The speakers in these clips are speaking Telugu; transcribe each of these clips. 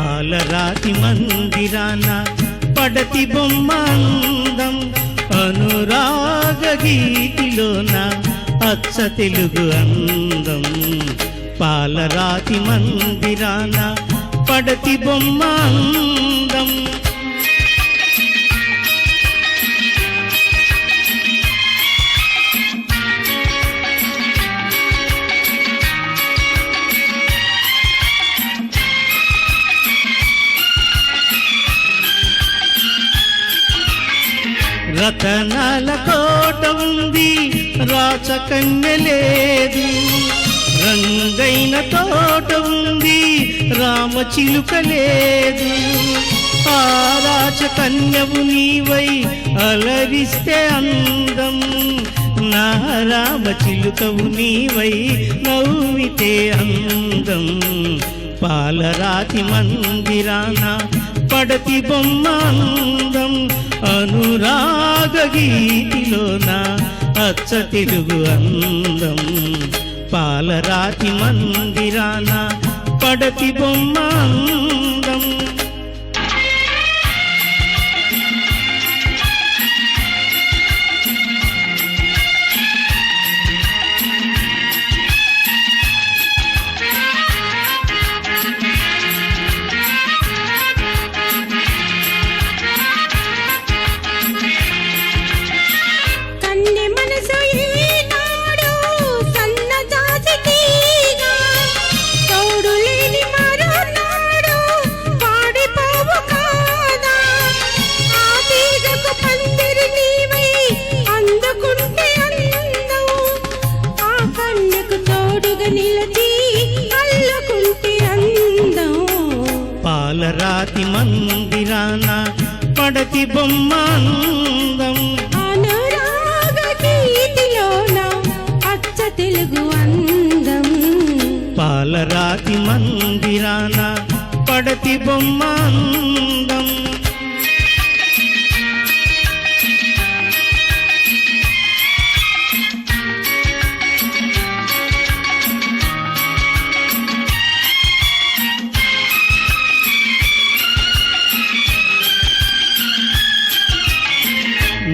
పాలరాతి మందిరాన పడతి బొమ్మ అందం అనురాగ గీతిలోన అచ్చ తెలుగు అందం పాలరాతి మందిరాన పడతి బొమ్మ అందం రతనాల కోట ఉంది రాచకన్య లేదు రంగైన తోట ఉంది రామచిలుక లేదు ఆ రాచకన్యవు నీవై అలరిస్తే అందం నా రామచిలుకవు నీవై నవ్వితే అందం పాలరాతి మందిరాన పడతి బొమ్మ అందం అనురాగ గీతిలోన అచ్చ తెలుగు అందం పాలరాతి మందిరాన పడతి బొమ్మ అందం పాలరాతి మందిరాన పడతి బొమ్మ అందం అనురాగ గీతిలోన అచ్చ తెలుగు అందం పాలరాతి మందిరాన పడతి బొమ్మ అందం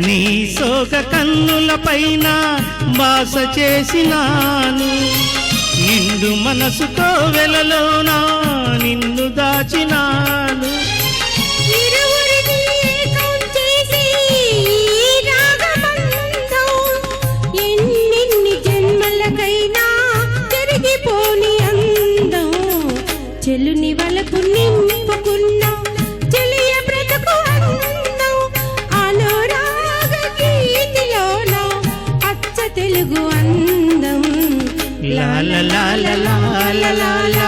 నీ సోక కన్నుల పైన బాస చేసినాను నిండు మనసుతో వెలలోన నిన్ను దాచినాను ఎన్ని జన్మలకైనా తిరిగిపోని అందం చెలుని వలకు నింపుకున్నా చెలియ బ్రతుకు అందం అనురాగ గీతిలోన అచ్చ తెలుగు అందం లా లా లా లా లా లా లా